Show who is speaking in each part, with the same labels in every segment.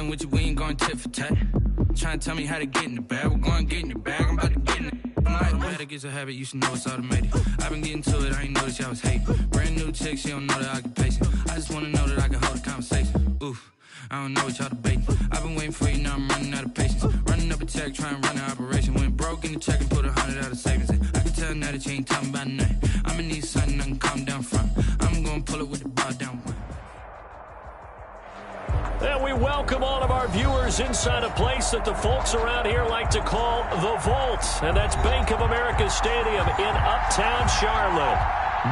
Speaker 1: Riding with you, we ain't going tit for tat. Trying to tell me how to get in the bag. We're going to get in the bag. I'm about to get in it. Automatic is a habit, you should know it's automated. I've been getting to it, I ain't noticed y'all was hating. Brand new chick, she don't know the occupation. I just wanna know that I can hold a conversation. Oof, I don't know what y'all debating. I've been waiting for you, now I'm running out of patience. Running up a check, trying to run an operation. Went broke in the check and put 100 out of savings in. I can tell now that you ain't talking about nothing. I'ma need something I can calm down from. I'm gonna pull it with the bar down one.
Speaker 2: And we welcome all of our viewers inside a place that the folks around here like to call the Vault. And that's Bank of America Stadium in Uptown Charlotte.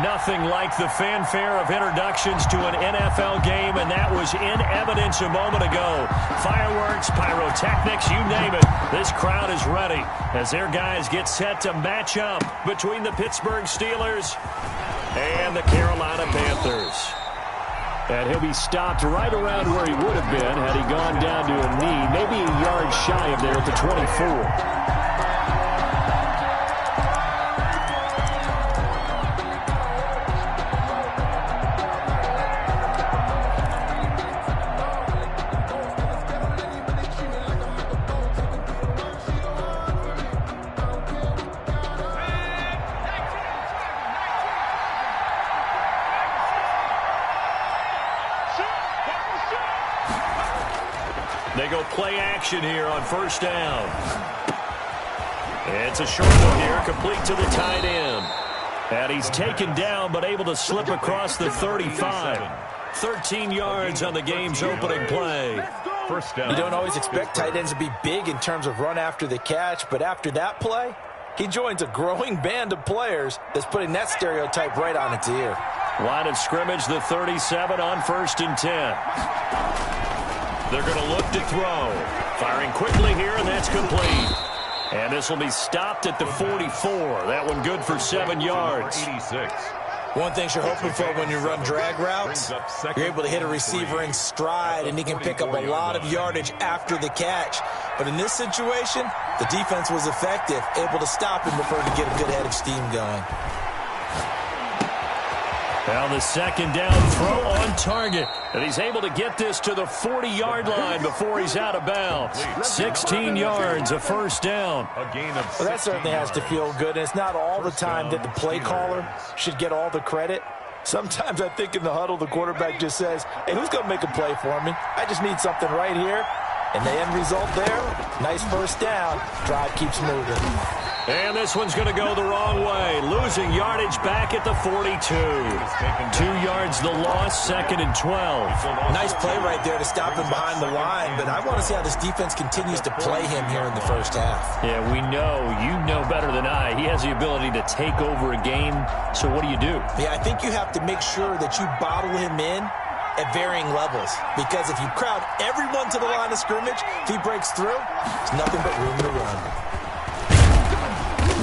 Speaker 2: Nothing like the fanfare of introductions to an NFL game, and that was in evidence a moment ago. Fireworks, pyrotechnics, you name it. This crowd is ready as their guys get set to match up between the Pittsburgh Steelers and the Carolina Panthers. And he'll be stopped right around where he would have been had he gone down to a knee, maybe a yard shy of there at the 24. They go play action here on first down. It's a short one here, complete to the tight end. And he's taken down, but able to slip across the 35. 13 yards on the game's opening play. First down.
Speaker 3: You don't always expect tight ends to be big in terms of run after the catch, but after that play, he joins a growing band of players that's putting that stereotype right on its ear.
Speaker 2: Line of scrimmage, the 37 on 1st and 10. They're going to look to throw. Firing quickly here, and that's complete. And this will be stopped at the 44. That one good for 7 yards. 86.
Speaker 3: One thing you're hoping for when you run drag routes, you're able to hit a receiver in stride, and he can pick up a lot of yardage after the catch. But in this situation, the defense was effective, able to stop him before he could get a good head of steam going.
Speaker 2: Now the second down throw on target. And he's able to get this to the 40-yard line before he's out of bounds. 16 yards, a first down.
Speaker 3: Well, that certainly has to feel good. And it's not all the time that the play caller should get all the credit. Sometimes I think in the huddle, the quarterback just says, hey, who's going to make a play for me? I just need something right here. And the end result there, nice first down. Drive keeps moving.
Speaker 2: And this one's going to go the wrong way. Losing yardage back at the 42. 2 yards the loss, 2nd and 12.
Speaker 3: Nice play right there to stop him behind the line, but I want to see how this defense continues to play him here in the first half.
Speaker 2: Yeah, we know. You know better than I. He has the ability to take over a game, so what do you do?
Speaker 3: Yeah, I think you have to make sure that you bottle him in at varying levels, because if you crowd everyone to the line of scrimmage, if he breaks through, there's nothing but room to run.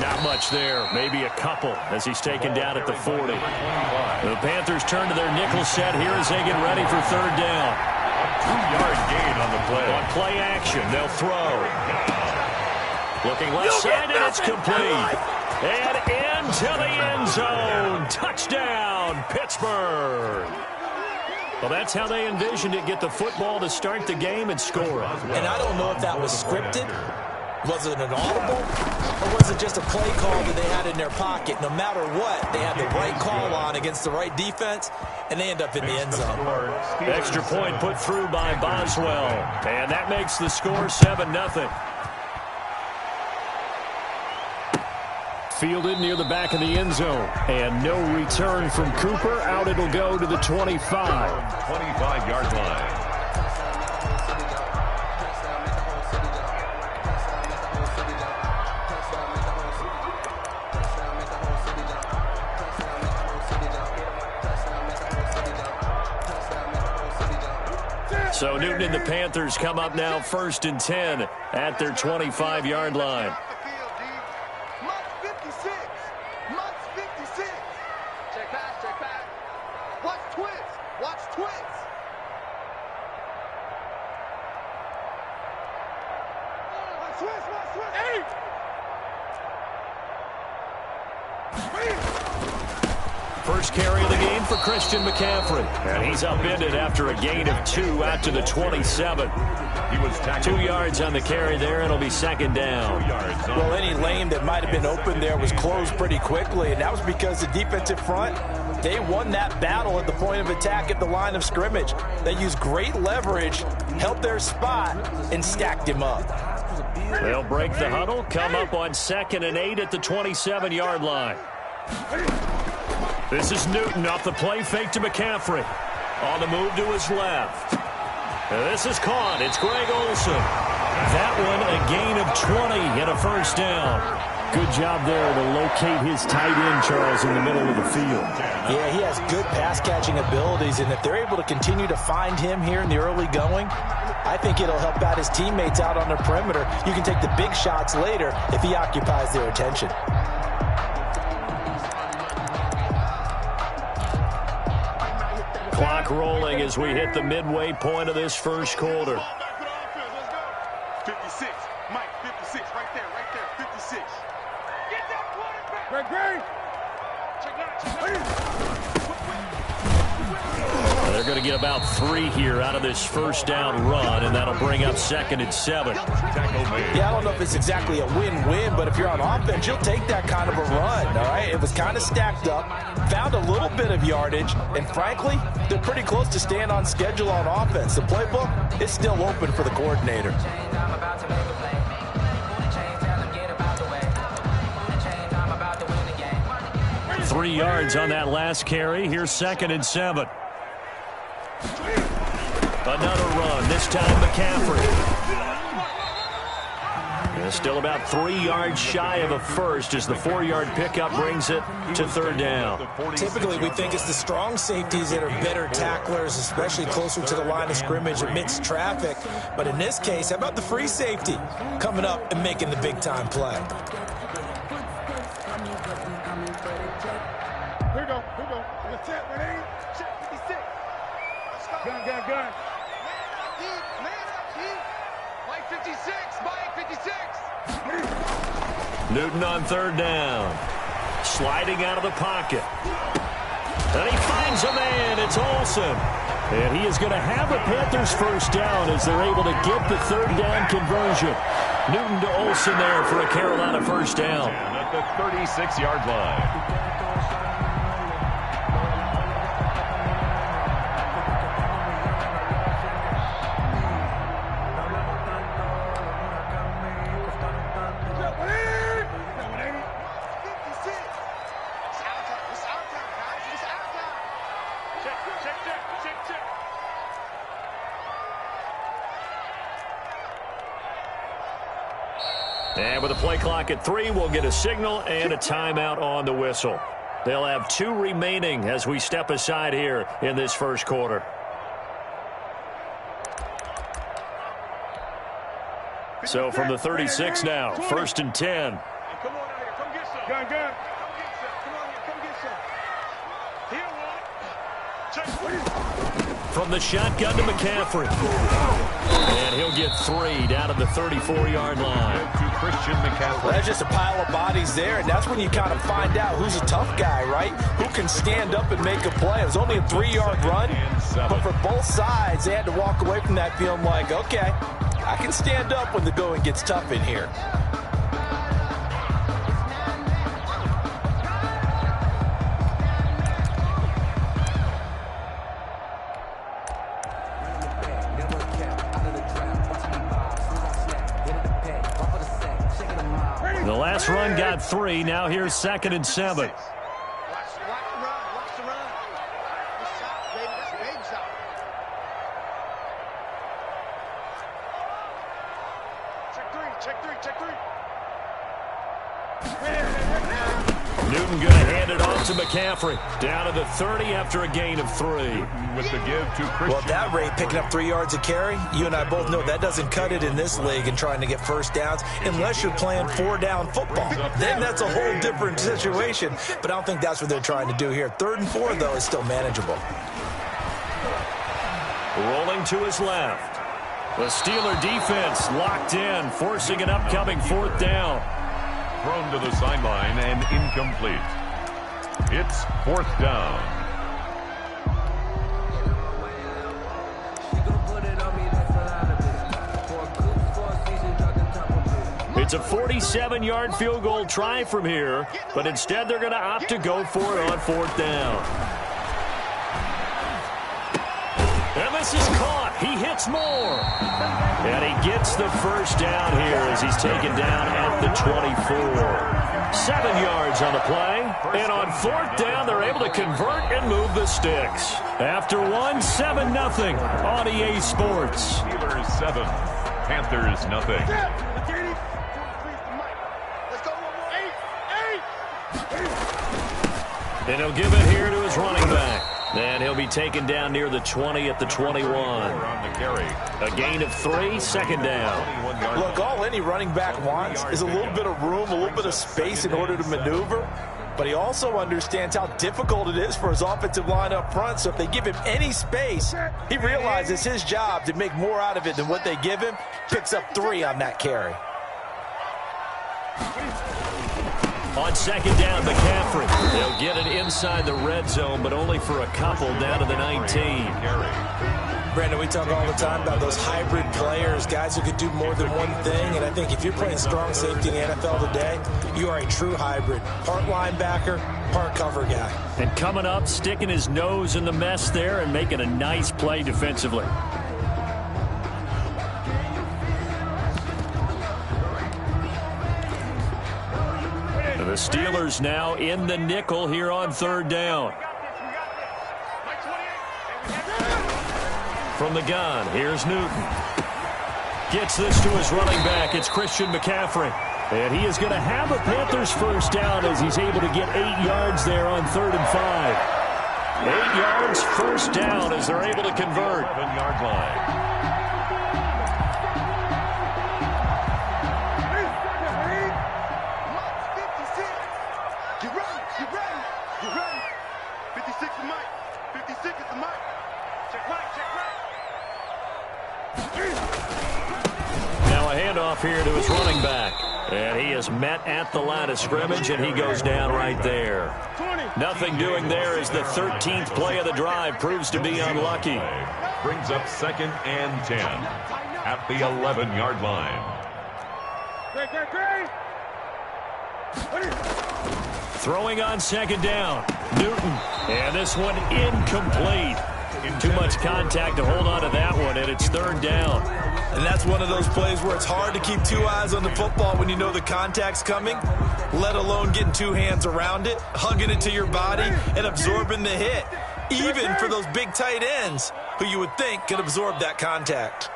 Speaker 2: Not much there, maybe a couple as he's taken down at the 40. The Panthers turn to their nickel set here as they get ready for third down.
Speaker 4: 2-yard gain on the play.
Speaker 2: On play action, they'll throw. Looking left side, and it's complete. And into the end zone. Touchdown, Pittsburgh. Well, that's how they envisioned it, get the football to start the game and score it.
Speaker 3: And I don't know if that was scripted. Was it an audible? Or was it just a play call that they had in their pocket? No matter what, they had the right call on against the right defense, and they end up in the end zone.
Speaker 2: Extra point put through by Boswell. And that makes the score 7-0. Fielded near the back of the end zone. And no return from Cooper. Out it'll go to the 25.
Speaker 4: 25-yard line.
Speaker 2: So Newton and the Panthers come up now 1st and 10 at their 25-yard line. First carry of the game for Christian McCaffrey. And he's upended after a gain of 2 out to the 27.
Speaker 4: He was tackled.
Speaker 2: 2 yards on the carry there, and it'll be second down.
Speaker 3: Well, any lane that might have been open there was closed pretty quickly, and that was because the defensive front, they won that battle at the point of attack at the line of scrimmage. They used great leverage, held their spot, and stacked him up.
Speaker 2: They'll break the huddle, come up on 2nd and 8 at the 27-yard line. This is Newton off the play fake to McCaffrey. On the move to his left. And this is caught. It's Greg Olsen. That one a gain of 20 and a first down. Good job there to locate his tight end, Charles, in the middle of the field.
Speaker 3: Yeah, he has good pass-catching abilities, and if they're able to continue to find him here in the early going, I think it'll help out his teammates out on the perimeter. You can take the big shots later if he occupies their attention.
Speaker 2: Clock rolling as we hit the midway point of this first quarter.
Speaker 5: 56, Mike, 56, right there, 56. Get that quarterback! Greg!
Speaker 2: They're going to get about 3 here out of this first down run, and that'll bring up 2nd and 7.
Speaker 3: Yeah, I don't know if it's exactly a win-win, but if you're on offense, you'll take that kind of a run, all right? It was kind of stacked up, found a little bit of yardage, and frankly, they're pretty close to staying on schedule on offense. The playbook is still open for the coordinator.
Speaker 2: 3 yards on that last carry. Here's 2nd and 7. Another run, this time McCaffrey. And still about 3 yards shy of a first as the 4-yard pickup brings it to 3rd down.
Speaker 3: Typically, we think it's the strong safeties that are better tacklers, especially closer to the line of scrimmage amidst traffic. But in this case, how about the free safety coming up and making the big-time play?
Speaker 5: Here we go. Let's check, man. Check 56. Let's go. Gun. Man up, Keith. Mike 56. Mike 56.
Speaker 2: Newton on 3rd down. Sliding out of the pocket. And he finds a man. It's Olsen. And he is going to have the Panthers first down as they're able to get the 3rd down conversion. Newton to Olsen there for a Carolina first down.
Speaker 4: At the 36-yard line.
Speaker 2: And with the play clock at 3, we'll get a signal and a timeout on the whistle. They'll have 2 remaining as we step aside here in this first quarter. So from the 36 now, 1st and 10.
Speaker 5: Come on out here. Come get some. Gun. Come get some. Come on here. Come get some. Here one. Check.
Speaker 2: From the shotgun to McCaffrey. And he'll get 3 down to the 34-yard line.
Speaker 4: To Christian McCaffrey.
Speaker 3: Well, that's just a pile of bodies there, and that's when you kind of find out who's a tough guy, right? Who can stand up and make a play. It was only a 3-yard run, but for both sides, they had to walk away from that feeling like, okay, I can stand up when the going gets tough in here.
Speaker 2: The last run got 3. Now here's 2nd and 7.
Speaker 5: Watch the run. Good shot, baby. That's a baby shot. Check three.
Speaker 2: Newton going to hand it off to McCaffrey. Down to the 30 after a gain of 3.
Speaker 4: With the give to Christian.
Speaker 3: Well, at that rate, picking up 3 yards a carry, you and I both know that doesn't cut it in this league and trying to get first downs unless you're playing 4-down football. Then that's a whole different situation, but I don't think that's what they're trying to do here. 3rd and 4, though, is still manageable.
Speaker 2: Rolling to his left. The Steeler defense locked in, forcing an upcoming 4th down.
Speaker 4: Thrown to the sideline and incomplete. It's 4th down.
Speaker 2: It's a 47-yard field goal try from here, but instead they're going to opt to go for it on 4th down. And this is caught. He hits more. And he gets the first down here as he's taken down at the 24. 7 yards on the play. And on 4th down, they're able to convert and move the sticks. After 7-0 on EA Sports.
Speaker 4: Steelers 7, Panthers nothing.
Speaker 2: And he'll give it here to his running back. And he'll be taken down near the 20 at the 21. A gain of 3, 2nd down.
Speaker 3: Look, all any running back wants is a little bit of room, a little bit of space in order to maneuver. But he also understands how difficult it is for his offensive line up front. So if they give him any space, he realizes his job to make more out of it than what they give him. Picks up 3 on that carry.
Speaker 2: On 2nd down, McCaffrey. They'll get it inside the red zone, but only for a couple down to the 19.
Speaker 3: Brandon, we talk all the time about those hybrid players, guys who could do more than one thing. And I think if you're playing strong safety in the NFL today, you are a true hybrid. Part linebacker, part cover guy.
Speaker 2: And coming up, sticking his nose in the mess there and making a nice play defensively. The Steelers now in the nickel here on 3rd down. From the gun, here's Newton. Gets this to his running back. It's Christian McCaffrey. And he is going to have a Panthers first down as he's able to get 8 yards there on 3rd and 5. 8 yards, first down as they're able to convert.
Speaker 4: 7-yard line.
Speaker 2: Here to his running back. And he is met at the line of scrimmage, and he goes down right there. Nothing doing there as the 13th play of the drive proves to be unlucky.
Speaker 4: Brings up 2nd and 10 at the 11-yard line.
Speaker 2: Throwing on 2nd down. Newton. And this one incomplete. Too much contact to hold on to that one, and it's 3rd down.
Speaker 3: And that's one of those plays where it's hard to keep 2 eyes on the football when you know the contact's coming, let alone getting 2 hands around it, hugging it to your body, and absorbing the hit, even for those big tight ends who you would think could absorb that contact.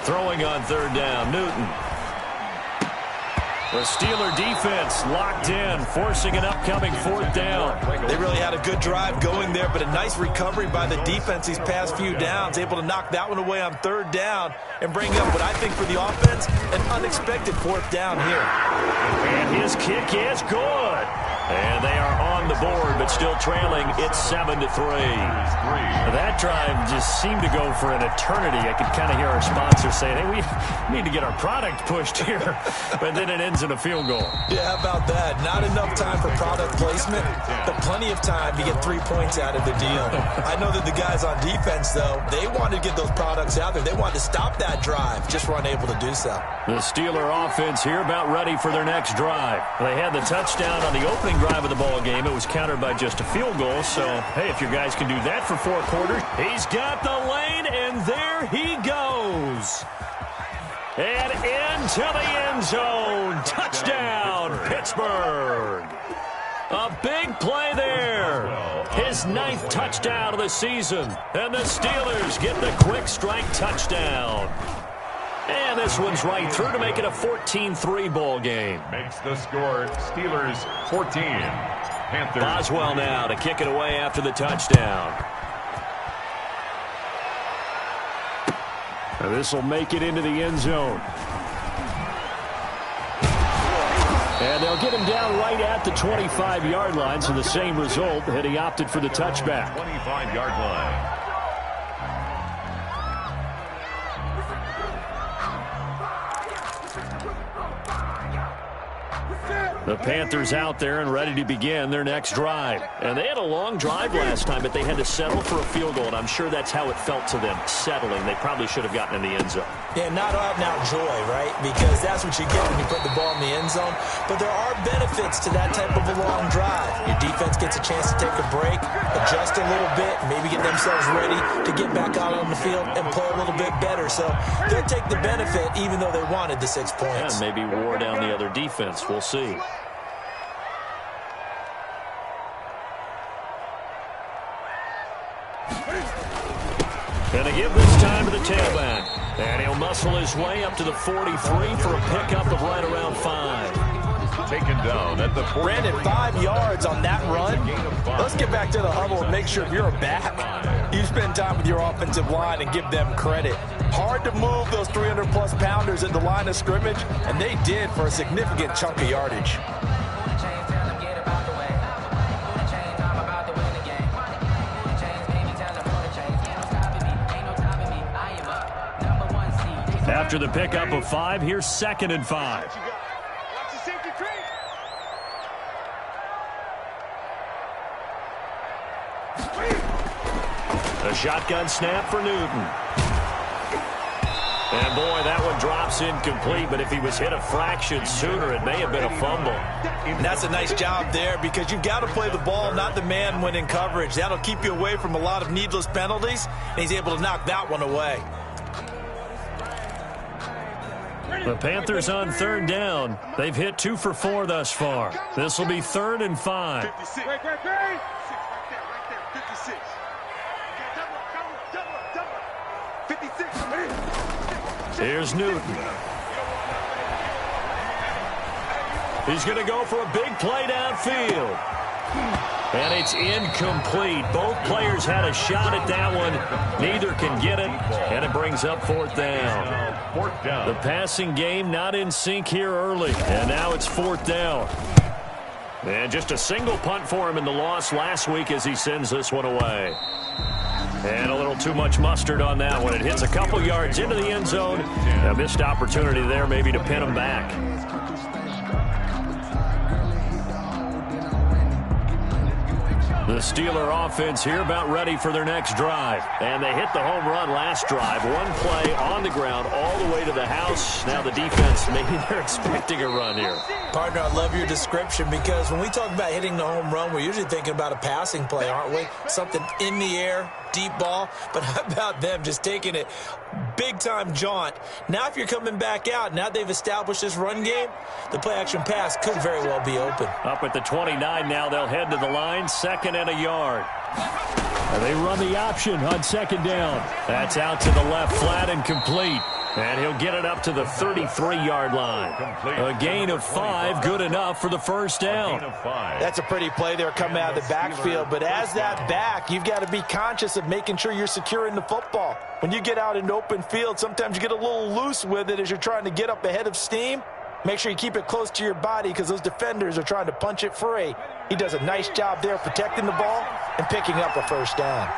Speaker 2: Throwing on 3rd down, Newton. The Steeler defense locked in, forcing an upcoming 4th down.
Speaker 3: They really had a good drive going there, but a nice recovery by the defense these past few downs, able to knock that one away on 3rd down and bring up what I think for the offense, an unexpected 4th down here.
Speaker 2: And his kick is good. And they are on the board, but still trailing. It's 7-3. That drive just seemed to go for an eternity. I could kind of hear our sponsor saying, hey, we need to get our product pushed here. But then it ends in a field goal.
Speaker 3: Yeah, how about that? Not enough time for product placement, but plenty of time to get 3 points out of the deal. I know that the guys on defense, though, they wanted to get those products out there. They wanted to stop that drive, just were unable to do so.
Speaker 2: The Steeler offense here about ready for their next drive. They had the touchdown on the opening drive of the ball game. It was countered by just a field goal. So, hey, if your guys can do that for 4 quarters, he's got the lane, and there he goes. And into the end zone. Touchdown, Pittsburgh. A big play there. His 9th touchdown of the season. And the Steelers get the quick strike touchdown. And this one's right through to make it a 14-3 ball game.
Speaker 4: Makes the score Steelers 14. Panthers.
Speaker 2: Boswell now to kick it away after the touchdown. And this will make it into the end zone. And they'll get him down right at the 25-yard line, so the same result had he opted for the touchback.
Speaker 4: 25-yard line.
Speaker 2: The Panthers out there and ready to begin their next drive. And they had a long drive last time, but they had to settle for a field goal, and I'm sure that's how it felt to them, settling. They probably should have gotten in the end zone.
Speaker 3: Yeah, not out-and-out joy, right? Because that's what you get when you put the ball in the end zone. But there are benefits to that type of a long drive. Your defense gets a chance to take a break, adjust a little bit, maybe get themselves ready to get back out on the field and play a little bit better. So they'll take the benefit even though they wanted the 6 points.
Speaker 2: And maybe wore down the other defense. We'll see. Gonna give this time to the tailback. And he'll muscle his way up to the 43 for a pickup of right around 5.
Speaker 4: Taken down at the 40.
Speaker 3: Brandon, 5 yards on that run. Let's get back to the huddle and make sure if you're a back, you spend time with your offensive line and give them credit. Hard to move those 300-plus pounders at the line of scrimmage, and they did for a significant chunk of yardage.
Speaker 2: After the pickup of 5, here's 2nd and 5. A shotgun snap for Newton. And boy, that one drops incomplete, but if he was hit a fraction sooner, it may have been a fumble.
Speaker 3: And that's a nice job there because you've got to play the ball, not the man when in coverage. That'll keep you away from a lot of needless penalties, and he's able to knock that one away.
Speaker 2: The Panthers on 3rd down. They've hit 2 for 4 thus far. This will be 3rd and 5.
Speaker 5: 56. Right there. 56. 56.
Speaker 2: Here's Newton. He's going to go for a big play downfield. And it's incomplete. Both players had a shot at that one. Neither can get it, and it brings up 4th down.
Speaker 4: 4th down.
Speaker 2: The passing game not in sync here early, and now it's 4th down. And just a single punt for him in the loss last week as he sends this one away. And a little too much mustard on that one. It hits a couple yards into the end zone. A missed opportunity there maybe to pin him back. The Steeler offense here about ready for their next drive. And they hit the home run last drive. One play on the ground all the way to the house. Now the defense, maybe they're expecting a run here.
Speaker 3: Partner, I love your description because when we talk about hitting the home run, we're usually thinking about a passing play, aren't we? Something in the air, deep ball. But how about them just taking it big-time jaunt? Now if you're coming back out, now they've established this run game, the play-action pass could very well be open.
Speaker 2: Up at the 29 now, they'll head to the line, 2nd and a yard. And they run the option on 2nd down. That's out to the left, flat and complete. And he'll get it up to the 33-yard line. A gain of 5, good enough for the 1st down.
Speaker 3: That's a pretty play there coming out of the backfield. But as that back, you've got to be conscious of making sure you're securing the football. When you get out in open field, sometimes you get a little loose with it as you're trying to get up ahead of steam. Make sure you keep it close to your body because those defenders are trying to punch it free. He does a nice job there protecting the ball and picking up a 1st down.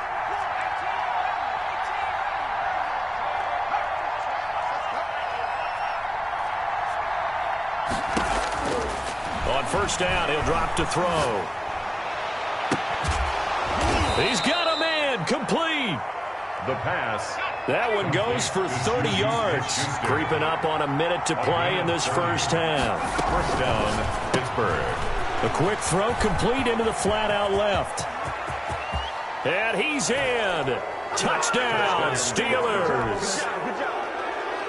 Speaker 2: On 1st down, he'll drop to throw. He's got a man, complete.
Speaker 4: The pass.
Speaker 2: That one goes for 30 yards. Creeping up on a minute to play in this 1st half.
Speaker 4: 1st down, Pittsburgh.
Speaker 2: A quick throw complete into the flat out left. And he's in. Touchdown, Steelers.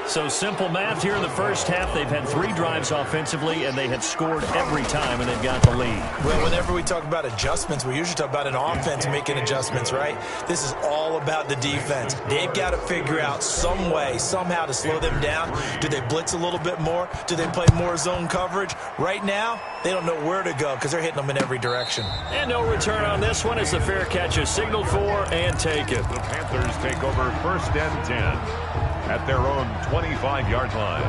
Speaker 2: So simple math here in the 1st half. They've had 3 drives offensively, and they have scored every time, and they've got the lead.
Speaker 3: Well, whenever we talk about adjustments, we usually talk about an offense making adjustments, right? This is all about the defense. They've got to figure out some way, somehow to slow them down. Do they blitz a little bit more? Do they play more zone coverage? Right now, they don't know where to go because they're hitting them in every direction.
Speaker 2: And no return on this one as the fair catch is signaled for and taken.
Speaker 4: The Panthers take over 1st and 10. At their own 25-yard line.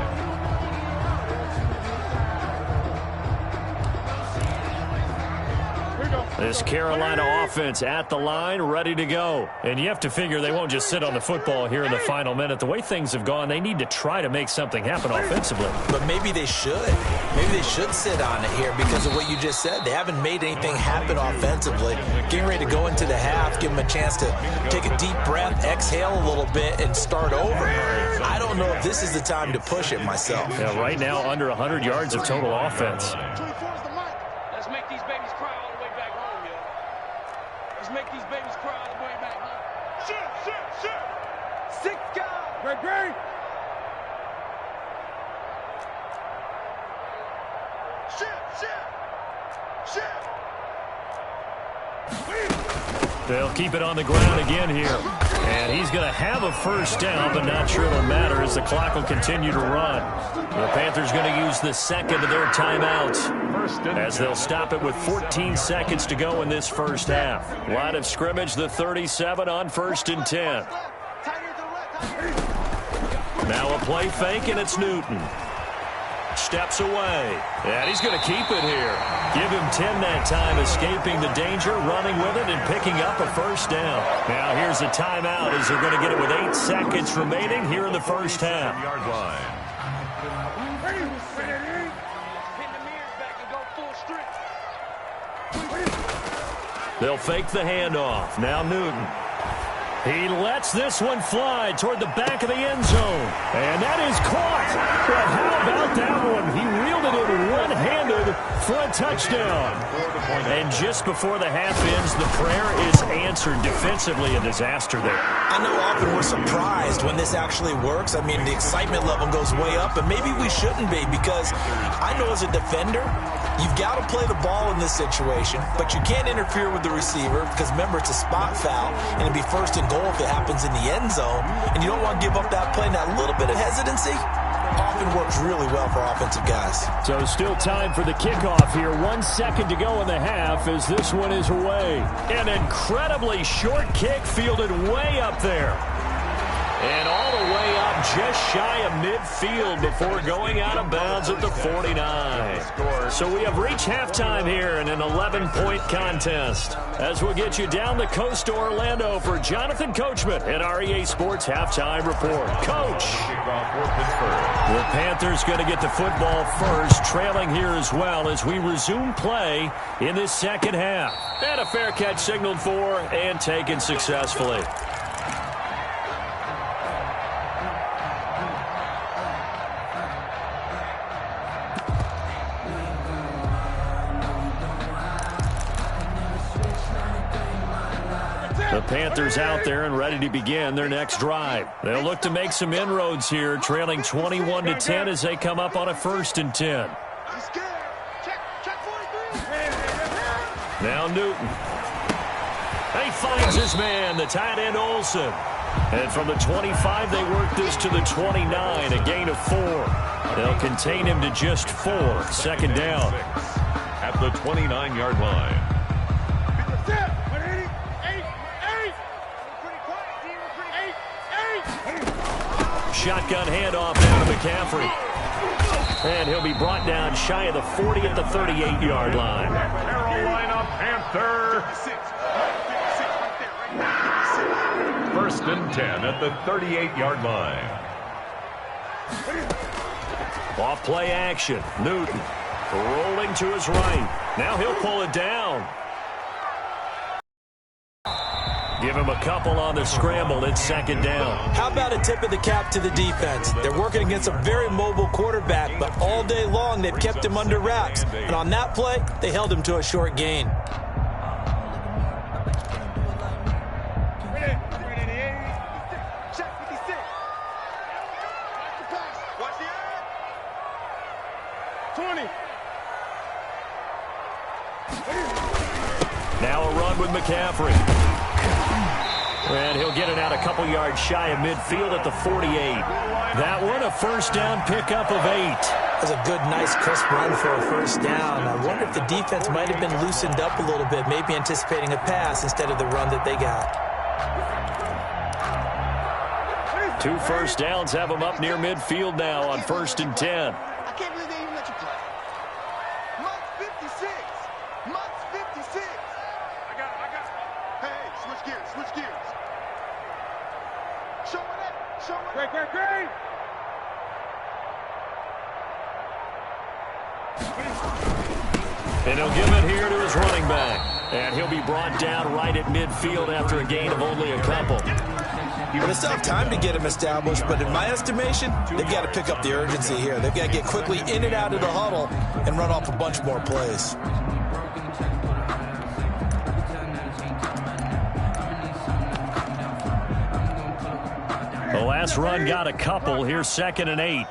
Speaker 5: Here we go.
Speaker 2: This Carolina offense at the line, ready to go. And you have to figure they won't just sit on the football here in the final minute. The way things have gone, they need to try to make something happen offensively.
Speaker 3: But maybe they should. Maybe they should sit on it here because of what you just said. They haven't made anything happen offensively. Getting ready to go into the half, give them a chance to take a deep breath, exhale a little bit, and start over. I don't know if this is the time to push it myself.
Speaker 2: Yeah, right now, under 100 yards of total offense.
Speaker 5: Let's make these babies cry all the way back home, yo. Let's make these babies cry all the way back home. Shoot. 6 guys. Great. Shit.
Speaker 2: They'll keep it on the ground again here. And he's going to have a first down, but not sure it'll matter as the clock will continue to run. The Panthers going to use the second of their timeouts as they'll stop it with 14 seconds to go in this first half. Line of scrimmage, the 37 on 1st and 10. Now a play fake, and it's Newton. Steps away, and he's going to keep it here. Give him 10 that time, escaping the danger, running with it, and picking up a first down. Now here's a timeout as they're going to get it with 8 seconds remaining here in the first half.
Speaker 4: Yard line.
Speaker 2: They'll fake the handoff. Now Newton. He lets this one fly toward the back of the end zone. And that is caught. But how about that one? He reeled it in one-handed for a touchdown. And just before the half ends, the prayer is answered. Defensively, a disaster there.
Speaker 3: I know often we're surprised when this actually works. I mean, the excitement level goes way up, and maybe we shouldn't be because I know as a defender, you've got to play the ball in this situation, but you can't interfere with the receiver because, remember, it's a spot foul, and it'd be first and goal if it happens in the end zone, and you don't want to give up that play. And that little bit of hesitancy often works really well for offensive guys.
Speaker 2: So still time for the kickoff here. 1 second to go in the half as this one is away. An incredibly short kick fielded way up there. And all the way up just shy of midfield before going out of bounds at the 49. So we have reached halftime here in an 11-point contest. As we'll get you down the coast to Orlando for Jonathan Coachman at our EA Sports Halftime Report. Coach! The Panthers going to get the football first, trailing here as well as we resume play in this second half. And a fair catch signaled for and taken successfully. The Panthers out there and ready to begin their next drive. They'll look to make some inroads here, trailing 21-10 as they come up on a 1st and 10. Now Newton. He finds his man, the tight end Olsen. And from the 25, they work this to the 29, a gain of 4. They'll contain him to just 4. 2nd down.
Speaker 4: At the 29-yard line.
Speaker 2: Shotgun handoff down to McCaffrey. And he'll be brought down shy of the 40 at the 38-yard line.
Speaker 4: Carolina Panther. 1st and 10 at the 38-yard line.
Speaker 2: Off play action. Newton rolling to his right. Now he'll pull it down. Give him a couple on the scramble. It's 2nd down.
Speaker 3: How about a tip of the cap to the defense? They're working against a very mobile quarterback, but all day long they've kept him under wraps. And on that play, they held him to a short gain.
Speaker 2: Now a run with McCaffrey. And he'll get it out a couple yards shy of midfield at the 48. That one, a first down pickup of 8.
Speaker 3: That's a good, nice, crisp run for a first down. I wonder if the defense might have been loosened up a little bit, maybe anticipating a pass instead of the run that they got.
Speaker 2: 2 first downs have them up near midfield now on 1st and 10.
Speaker 5: I can't believe they even let you play. Month 56. Great.
Speaker 2: And he'll give it here to his running back. And he'll be brought down right at midfield after a gain of only a couple.
Speaker 3: Well, they still have time to get him established, but in my estimation, they've got to pick up the urgency here. They've got to get quickly in and out of the huddle and run off a bunch more plays.
Speaker 2: The last run got a couple. Here's 2nd and 8.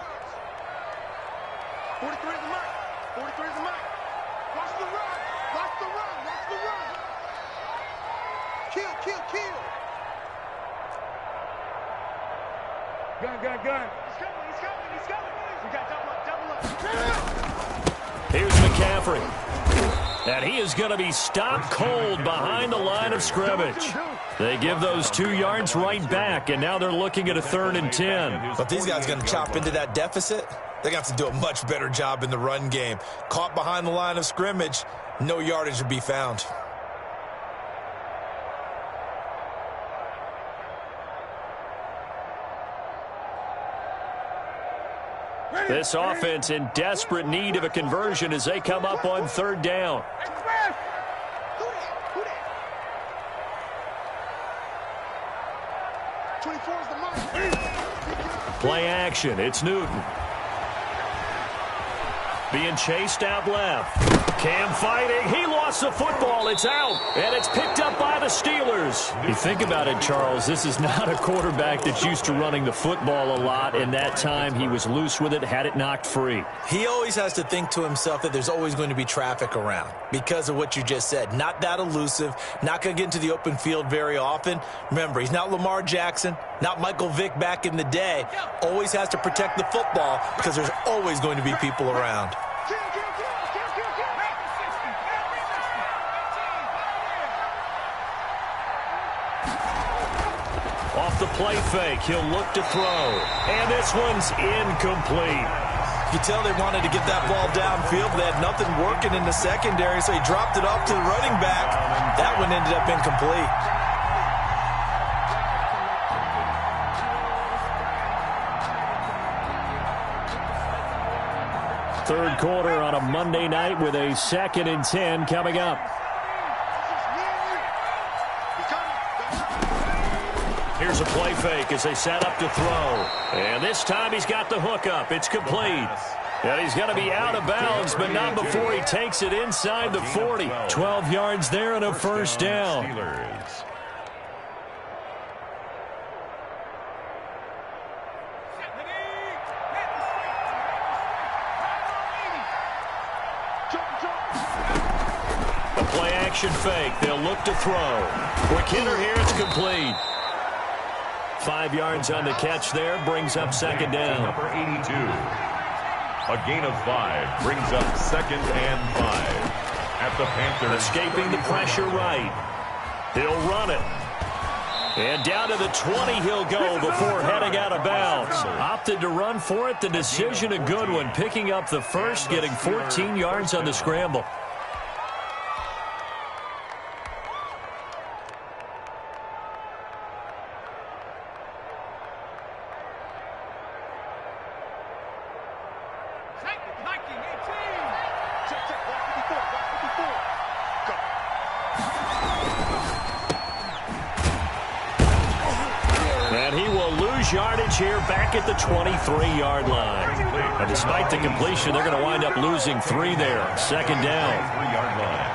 Speaker 5: 43 is the mark. 43 is the mark. Watch the run. Watch the run. Watch the run. Kill. Gun. He's coming. We got double up.
Speaker 2: Here's McCaffrey. And he is going to be stopped cold behind the line of scrimmage. They give those 2 yards right back, and now they're looking at a 3rd and 10.
Speaker 3: But these guys are going to chop into that deficit. They're going to have to do a much better job in the run game. Caught behind the line of scrimmage, no yardage would be found.
Speaker 2: This offense in desperate need of a conversion as they come up on 3rd down. Play action. It's Newton. Being chased out left. Cam fighting. He lost the football. It's out. And it's picked up by the Steelers. You think about it, Charles. This is not a quarterback that's used to running the football a lot. And that time he was loose with it, had it knocked free.
Speaker 3: He always has to think to himself that there's always going to be traffic around because of what you just said. Not that elusive. Not going to get into the open field very often. Remember, he's not Lamar Jackson, not Michael Vick back in the day. Always has to protect the football because there's always going to be people around.
Speaker 2: Off the play fake, he'll look to throw. And this one's incomplete.
Speaker 3: You can tell they wanted to get that ball downfield, but they had nothing working in the secondary, so he dropped it off to the running back. That one ended up incomplete.
Speaker 2: Third quarter on a Monday night with a 2nd and 10 coming up. Here's a play fake as they set up to throw. And this time he's got the hook up. It's complete. And he's going to be out of bounds, but not before he takes it inside the 40. 12 yards there and a 1st down. A play action fake. They'll look to throw. Quick hitter here. It's complete. 5 yards on the catch there. Brings up 2nd down.
Speaker 4: Number 82. A gain of 5 brings up 2nd and 5. At the Panthers.
Speaker 2: Escaping the pressure right. He'll run it. And down to the 20 he'll go before heading out of bounds. Opted to run for it. The decision a good one. Picking up the first, getting 14 yards on the scramble. And he will lose yardage here back at the 23-yard line. And despite the completion, they're going to wind up losing 3 there. 2nd down.
Speaker 4: 3-yard line.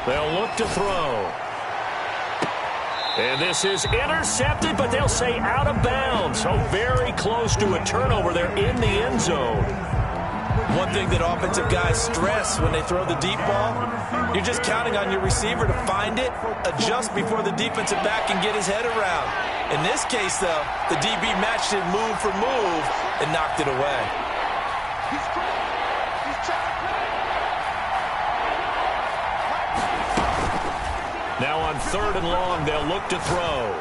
Speaker 2: They'll look to throw. And this is intercepted, but they'll say out of bounds. So very close to a turnover there in the end zone.
Speaker 3: One thing that offensive guys stress when they throw the deep ball, you're just counting on your receiver to find it, adjust before the defensive back can get his head around. In this case, though, the DB matched it move for move and knocked it away.
Speaker 2: Now on 3rd and long, they'll look to throw.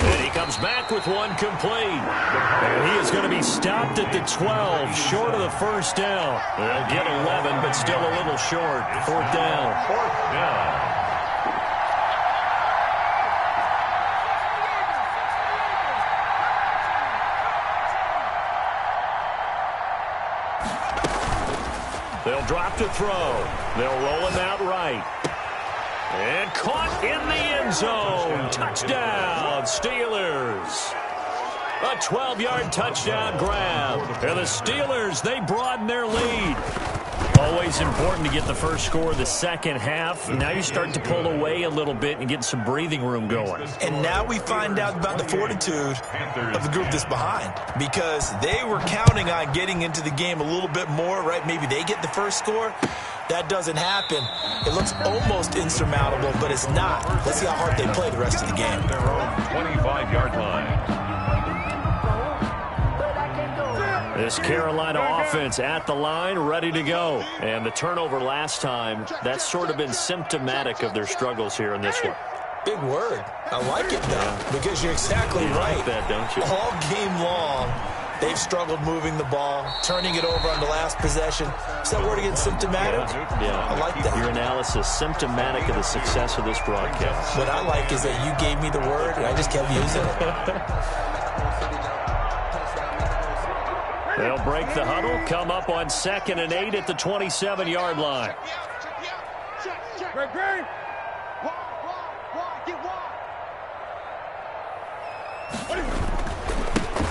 Speaker 2: And he comes back with one complete. And he is going to be stopped at the 12, short of the 1st down. They'll get 11, but still a little short. 4th down.
Speaker 4: 4th down.
Speaker 2: They'll drop to throw. They'll roll him out right. And caught in the end zone. Touchdown, Steelers. A 12-yard touchdown grab. And the Steelers, they broaden their lead. Always important to get the first score of the second half. Now you start to pull away a little bit and get some breathing room going.
Speaker 3: And now we find out about the fortitude of the group that's behind, because they were counting on getting into the game a little bit more, right? Maybe they get the first score. That doesn't happen. It looks almost insurmountable, but it's not. Let's see how hard they play the rest of the game.
Speaker 4: Their own 25-yard line.
Speaker 2: This Carolina offense at the line, ready to go. And the turnover last time, that's sort of been symptomatic of their struggles here in this one.
Speaker 3: Big word. I like it, though, because you're exactly right.
Speaker 2: Like that, don't you?
Speaker 3: All game long, they've struggled moving the ball, turning it over on the last possession. Is that word again, symptomatic?
Speaker 2: Yeah.
Speaker 3: I like that.
Speaker 2: Your analysis, symptomatic of the success of this broadcast.
Speaker 3: What I like is that you gave me the word, and I just kept using it.
Speaker 2: They'll break the huddle, come up on 2nd and 8 at the 27-yard line.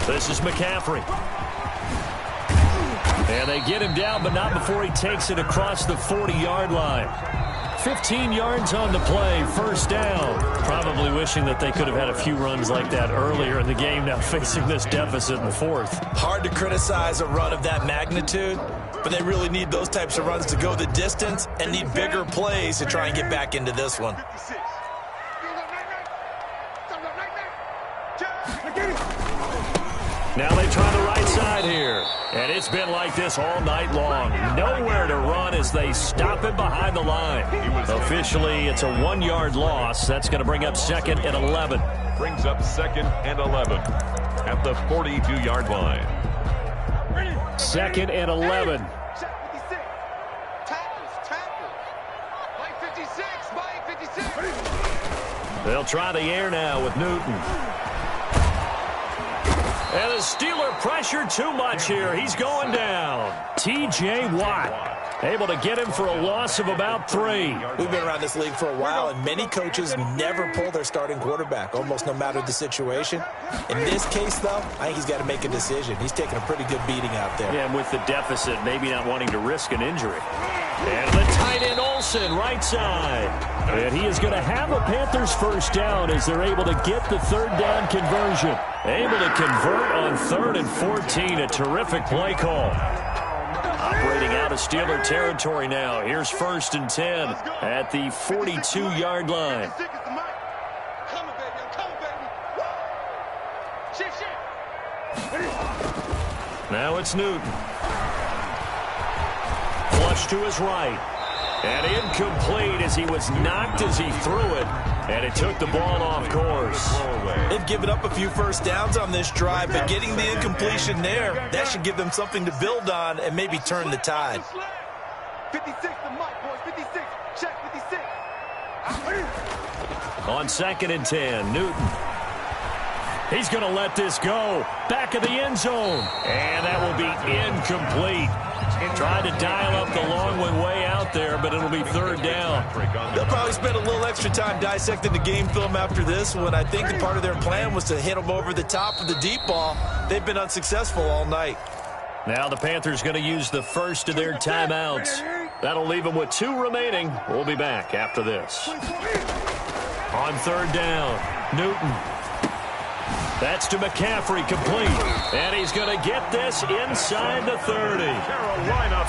Speaker 2: This is McCaffrey. And they get him down, but not before he takes it across the 40-yard line. 15 yards on the play, first down. Probably wishing that they could have had a few runs like that earlier in the game, now facing this deficit in the fourth.
Speaker 3: Hard to criticize a run of that magnitude, but they really need those types of runs to go the distance and need bigger plays to try and get back into this one.
Speaker 2: Now they try the right side here. And it's been like this all night long. Nowhere to run as they stop him behind the line. Officially, it's a 1-yard loss. That's going to bring up 2nd and 11.
Speaker 4: Brings up 2nd and 11 at the 42-yard line.
Speaker 2: 2nd and 11. They'll try the air now with Newton. And the Steeler pressure too much here. He's going down. T.J. Watt able to get him for a loss of about 3.
Speaker 3: We've been around this league for a while, and many coaches never pull their starting quarterback, almost no matter the situation. In this case, though, I think he's got to make a decision. He's taking a pretty good beating out there.
Speaker 2: Yeah, and with the deficit, maybe not wanting to risk an injury. And the tight end Olsen, right side. And he is going to have a Panthers first down as they're able to get the third down conversion. Able to convert on 3rd and 14. A terrific play call. Operating out of Steeler territory now. Here's 1st and 10 at the 42-yard line. Now it's Newton. Flush to his right. And incomplete as he was knocked as he threw it. And it took the ball off course.
Speaker 3: They've given up a few first downs on this drive, but getting the incompletion there, that should give them something to build on and maybe turn the tide.
Speaker 5: 56 the mic, boys. 56. Check 56.
Speaker 2: On 2nd and 10, Newton. He's going to let this go. Back of the end zone. And that will be incomplete. Tried to dial up the long one way out there, but it'll be 3rd down.
Speaker 3: They'll probably spend a little extra time dissecting the game film after this one. I think part of their plan was to hit them over the top of the deep ball. They've been unsuccessful all night.
Speaker 2: Now the Panthers going to use the first of their timeouts. That'll leave them with 2 remaining. We'll be back after this. On 3rd down, Newton. That's to McCaffrey, complete. And he's going to get this inside the 30.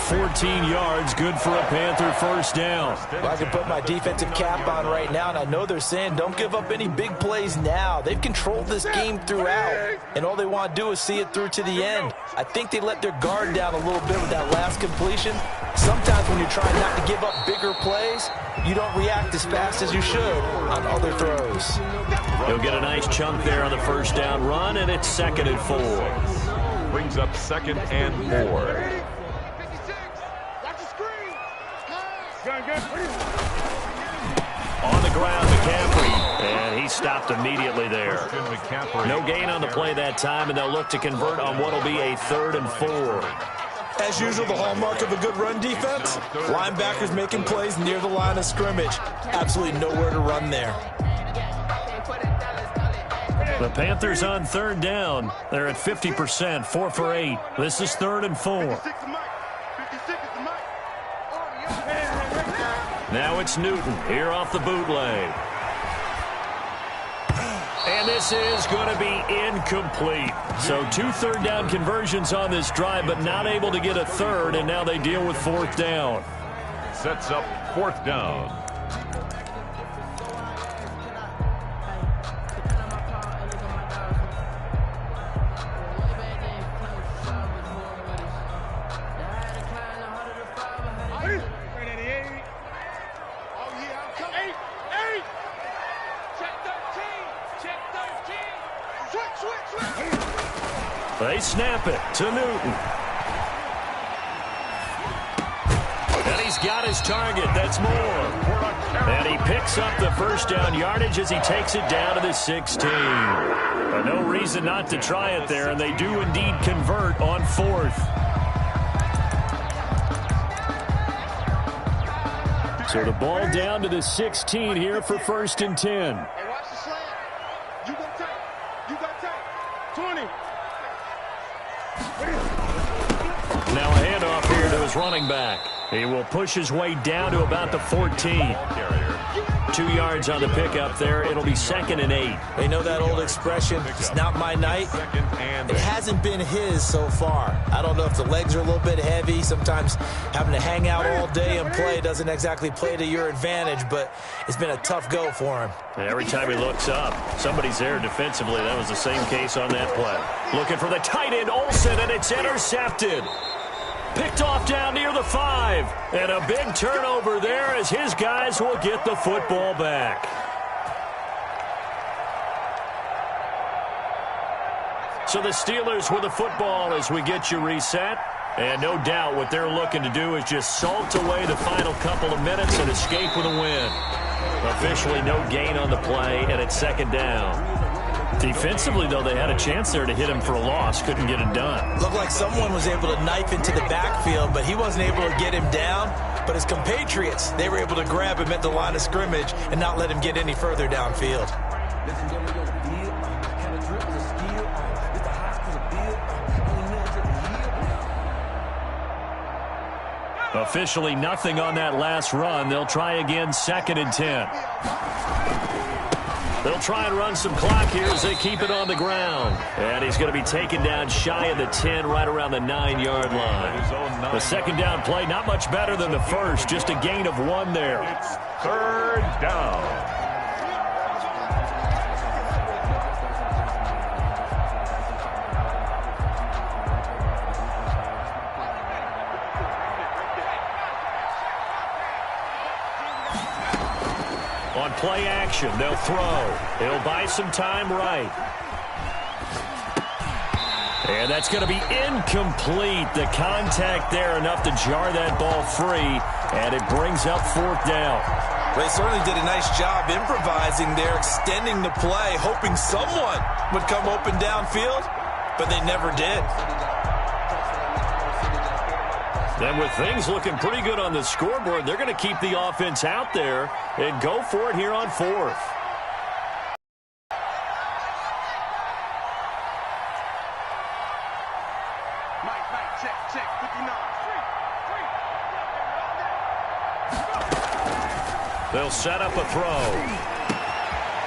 Speaker 2: 14 yards, good for a Panther first down.
Speaker 3: Well, I can put my defensive cap on right now, and I know they're saying don't give up any big plays now. They've controlled this game throughout, and all they want to do is see it through to the end. I think they let their guard down a little bit with that last completion. Sometimes when you're trying not to give up bigger plays, you don't react as fast as you should on other throws.
Speaker 2: He'll get a nice chunk there on the first down run, and it's 2nd and 4.
Speaker 4: Brings up 2nd and 4.
Speaker 2: On the ground, McCaffrey, and he stopped immediately there. No gain on the play that time, and they'll look to convert on what will be a 3rd and 4.
Speaker 3: As usual, the hallmark of a good run defense, linebackers making plays near the line of scrimmage. Absolutely nowhere to run there.
Speaker 2: The Panthers on third down. They're at 50%, 4 for 8. This is 3rd and 4. Now it's Newton here off the bootleg. And this is going to be incomplete. So 2 third-down conversions on this drive, but not able to get a third, and now they deal with 4th down.
Speaker 4: Sets up 4th down.
Speaker 2: They snap it to Newton. And he's got his target. That's more. And he picks up the first down yardage as he takes it down to the 16. But no reason not to try it there, and they do indeed convert on 4th. So the ball down to the 16 here for 1st and 10.
Speaker 5: Hey, watch the slant. You got tight. You got tight. 20.
Speaker 2: Now a handoff here to his running back. He will push his way down to about the 14. 2 yards on the pickup there. It'll be 2nd and 8.
Speaker 3: They know that old expression, it's not my night. It hasn't been his so far. I don't know if the legs are a little bit heavy. Sometimes having to hang out all day and play doesn't exactly play to your advantage, but it's been a tough go for him.
Speaker 2: Every time he looks up, somebody's there defensively. That was the same case on that play. Looking for the tight end, Olsen, and it's intercepted. Picked off down near the 5. And a big turnover there as his guys will get the football back. So the Steelers with the football as we get you reset. And no doubt what they're looking to do is just salt away the final couple of minutes and escape with a win. Officially no gain on the play, and it's 2nd down. Defensively, though, they had a chance there to hit him for a loss. Couldn't get it done.
Speaker 3: Looked like someone was able to knife into the backfield, but he wasn't able to get him down. But his compatriots, they were able to grab him at the line of scrimmage and not let him get any further downfield.
Speaker 2: Officially nothing on that last run. They'll try again, 2nd and 10. They'll try and run some clock here as they keep it on the ground. And he's going to be taken down shy of the 10, right around the 9-yard line. The 2nd down play, not much better than the first, just a gain of 1 there.
Speaker 4: It's 3rd down.
Speaker 2: On play action, they'll throw. It'll buy some time right. And that's going to be incomplete. The contact there enough to jar that ball free, and it brings up 4th down.
Speaker 3: They certainly did a nice job improvising there, extending the play, hoping someone would come open downfield, but they never did.
Speaker 2: Then with things looking pretty good on the scoreboard, they're going to keep the offense out there and go for it here on 4th.
Speaker 5: Mike, check, 59.
Speaker 2: They'll set up a throw.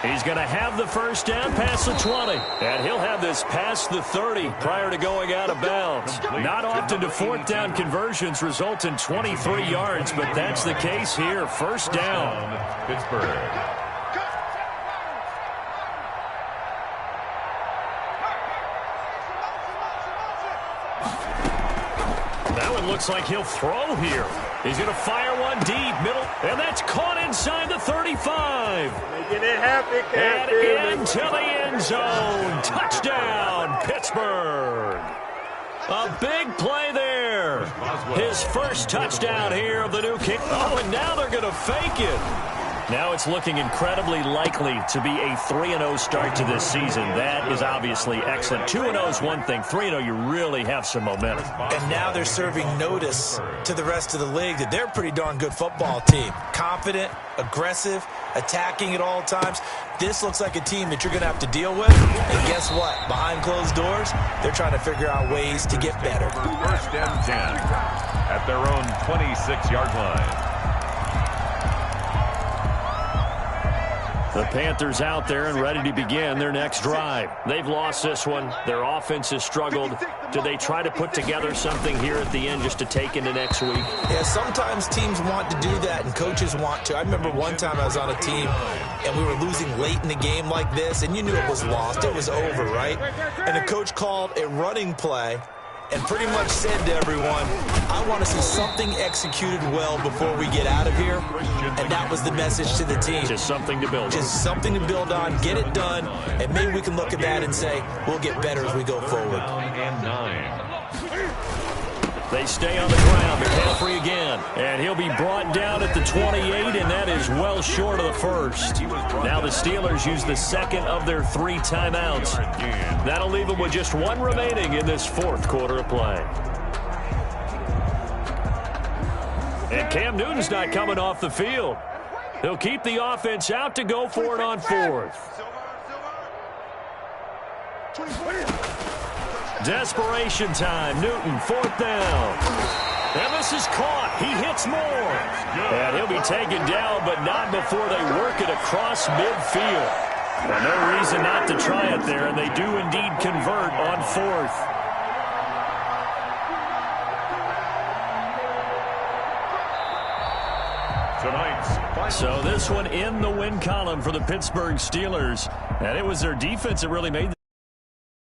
Speaker 2: He's going to have the first down past the 20. And he'll have this past the 30 prior to going out of bounds. Not often do 4th down conversions result in 23 yards, but that's the case here. 1st down.
Speaker 4: Pittsburgh.
Speaker 2: That one looks like he'll throw here. He's going to fire one deep, middle, and that's caught inside the 35.
Speaker 5: Making it happen,
Speaker 2: And into the end zone. Touchdown, Pittsburgh. A big play there. His first touchdown here of the new kick. Oh, and now they're going to fake it. Now it's looking incredibly likely to be a 3-0 start to this season. That is obviously excellent. 2-0 is one thing. 3-0, you really have some momentum.
Speaker 3: And now they're serving notice to the rest of the league that they're a pretty darn good football team. Confident, aggressive, attacking at all times. This looks like a team that you're going to have to deal with. And guess what? Behind closed doors, they're trying to figure out ways to get better.
Speaker 4: First and 10 at their own 26-yard line.
Speaker 2: The Panthers out there and ready to begin their next drive. They've lost this one. Their offense has struggled. Do they try to put together something here at the end just to take into next week?
Speaker 3: Yeah, sometimes teams want to do that and coaches want to. I remember one time I was on a team and we were losing late in the game like this, and you knew it was lost. It was over, right? And the coach called a running play and pretty much said to everyone, I want to see something executed well before we get out of here. And that was the message to the team.
Speaker 2: Just something to build on.
Speaker 3: Just something to build on, get it done, and maybe we can look at that and say, we'll get better as we go forward.
Speaker 4: And 9.
Speaker 2: They stay on the ground. McCaffrey again. And he'll be brought down at the 28, and that is well short of the first. Now the Steelers use the second of their 3 timeouts. That'll leave them with just 1 remaining in this 4th quarter of play. And Cam Newton's not coming off the field. He'll keep the offense out to go for it on 4th. Desperation time. Newton, 4th down. And this is caught. He hits more. And he'll be taken down, but not before they work it across midfield. And no reason not to try it there, and they do indeed convert on 4th. So this one in the win column for the Pittsburgh Steelers. And it was their defense that really made